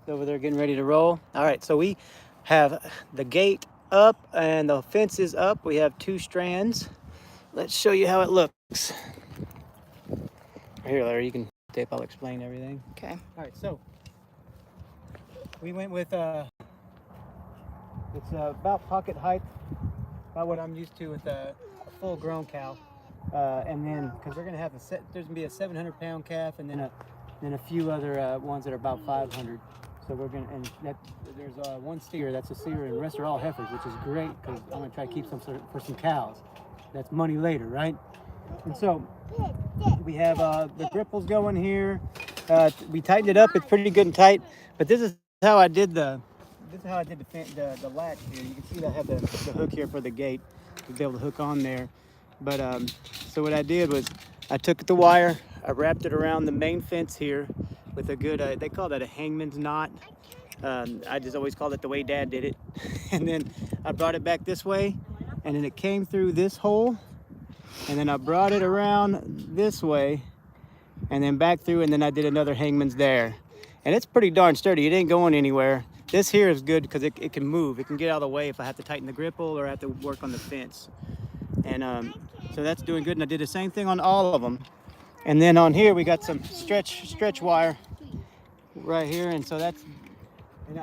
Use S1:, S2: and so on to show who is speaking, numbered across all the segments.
S1: over there getting ready to roll. All right, so we have the gate up and the fence is up. We have 2 strands. Let's show you how it looks. Here, Larry, you can tape. I'll explain everything.
S2: Okay.
S1: All right, so we went with it's about pocket height, about what I'm used to with a full-grown cow. And then, because we're gonna have there's gonna be a 700-pound calf, and then a few other ones that are about 500. So we're gonna, and there's one steer that's a steer, and the rest are all heifers, which is great because I'm gonna try to keep some for some cows. That's money later, right? And so we have the gripples going here. We tightened it up. It's pretty good and tight. But this is how I did the latch here. You can see that I have the hook here for the gate to be able to hook on there. But so what I did was I took the wire, I wrapped it around the main fence here with a good, they call that a hangman's knot. I just always called it the way Dad did it. And then I brought it back this way, and then it came through this hole, and then I brought it around this way, and then back through, and then I did another hangman's there. And it's pretty darn sturdy. It ain't going anywhere. This here is good because it can move. It can get out of the way if I have to tighten the gripple or I have to work on the fence. And so that's doing good. And I did the same thing on all of them. And then on here we got some stretch wire right here. And so that's, and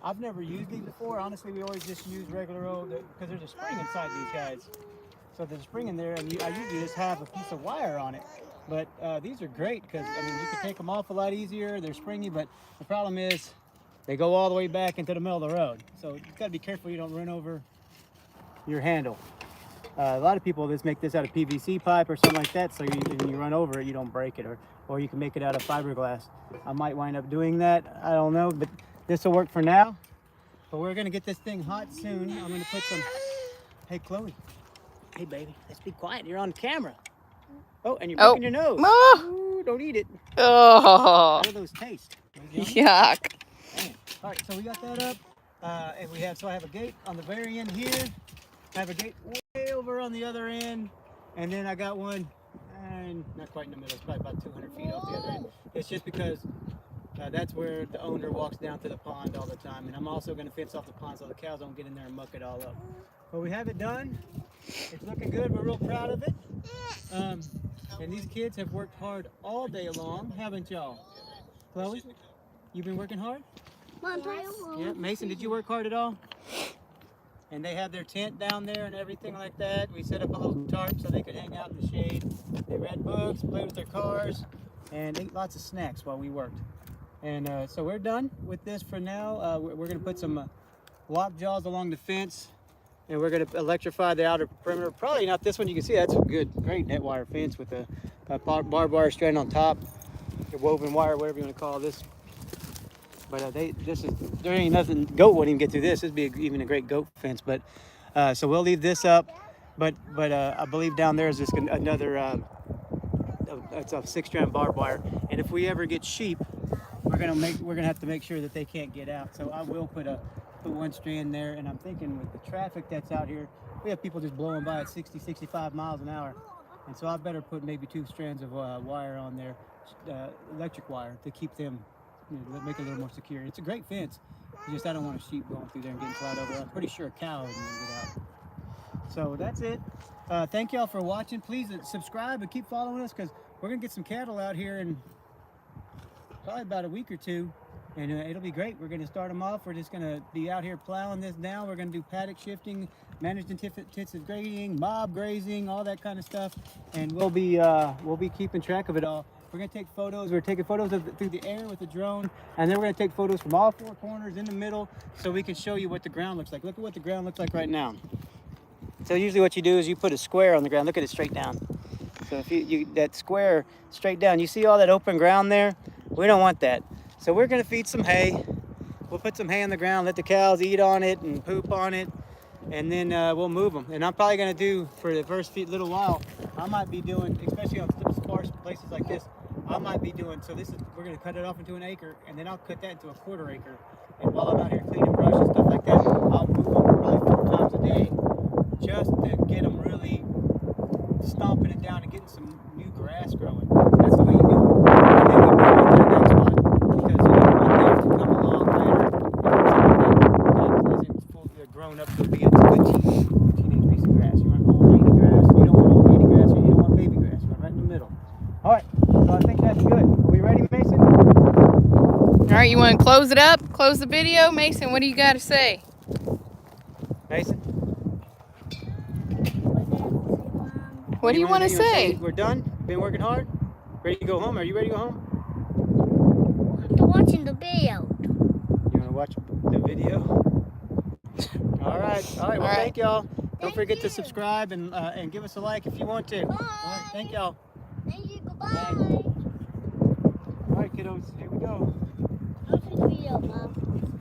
S1: I've never used these before. Honestly, we always just use regular old, because there's a spring inside these guys. So there's a spring in there, and I usually just have a piece of wire on it. But these are great because, I mean, you can take them off a lot easier. They're springy, but the problem is they go all the way back into the middle of the road. So you've got to be careful you don't run over your handle. A lot of people just make this out of PVC pipe or something like that, so when you run over it, you don't break it, or you can make it out of fiberglass. I might wind up doing that. I don't know, but this will work for now. But we're gonna get this thing hot soon. I'm gonna put some. Hey, Chloe. Hey, baby. Let's be quiet. You're on camera. Oh, and you're breaking your nose. Ooh, don't eat it.
S2: Oh.
S1: How do those taste?
S2: Yuck.
S1: Damn. All right, so we got that up, and so I have a gate on the very end here. I have a gate way over on the other end, and then I got one, and not quite in the middle. It's probably about 200 feet off the other end. It's just because that's where the owner walks down to the pond all the time, and I'm also going to fence off the pond so the cows don't get in there and muck it all up. But we have it done. It's looking good. We're real proud of it. And these kids have worked hard all day long, haven't y'all? Chloe, you've been working hard? Yeah. Mason, did you work hard at all? And they have their tent down there and everything like that. We set up a little tarp so they could hang out in the shade. They read books, played with their cars, and ate lots of snacks while we worked. And so we're done with this for now. We're going to put some lock jaws along the fence, and we're going to electrify the outer perimeter. Probably not this one. You can see that's a great net wire fence with a barbed wire strand on top, a woven wire, whatever you want to call this. But there ain't nothing. Goat wouldn't even get through this. This would be even a great goat fence. But so we'll leave this up. But I believe down there is just another. It's a 6-strand barbed wire. And if we ever get sheep, we're gonna have to make sure that they can't get out. So I will put one strand there. And I'm thinking with the traffic that's out here, we have people just blowing by at 60, 65 miles an hour. And so I better put maybe 2 strands of wire on there, electric wire, to keep them. Make it a little more secure. It's a great fence. I don't want a sheep going through there and getting plowed over. I'm pretty sure a cow isn't going to get out. So that's it. Thank y'all for watching. Please subscribe and keep following us, because we're going to get some cattle out here in probably about a week or two. And it'll be great. We're going to start them off. We're just going to be out here plowing this down. We're going to do paddock shifting, managed intensive grading, mob grazing, all that kind of stuff. And we'll be keeping track of it all. We're going to take photos. We're taking photos through the air with the drone, and then we're going to take photos from all 4 corners in the middle so we can show you what the ground looks like. Look at what the ground looks like right now. So usually what you do is you put a square on the ground. Look at it straight down. So if you that square straight down, you see all that open ground there? We don't want that. So we're going to feed some hay. We'll put some hay on the ground, let the cows eat on it and poop on it, and then we'll move them. And I'm probably going to do, for the first little while, I might be doing, especially on sparse places like this, I might be doing, we're going to cut it off into an acre, and then I'll cut that into a 1/4 acre. And while I'm out here cleaning brush and stuff like that, I'll move them probably 4 times a day, just to get them really stomping it down and getting some new grass growing. That's the way you do it. And then we move on to the next spot, because you don't want them to I think that's good. Are we ready, Mason?
S2: All right, you want to close it up? Close the video? Mason, what do you got to say?
S1: Mason?
S2: What do you want to say?
S1: We're done? Been working hard? Ready to go home? Are you ready to go home?
S3: I'm watching the video.
S1: You want to watch the video? All right. Well, thank y'all. Don't forget to subscribe and give us a like if you want to.
S3: Bye.
S1: All right. Thank y'all.
S3: Thank you. Goodbye.
S1: All right, kiddos. Here we go.
S3: I'll see the video, Mom.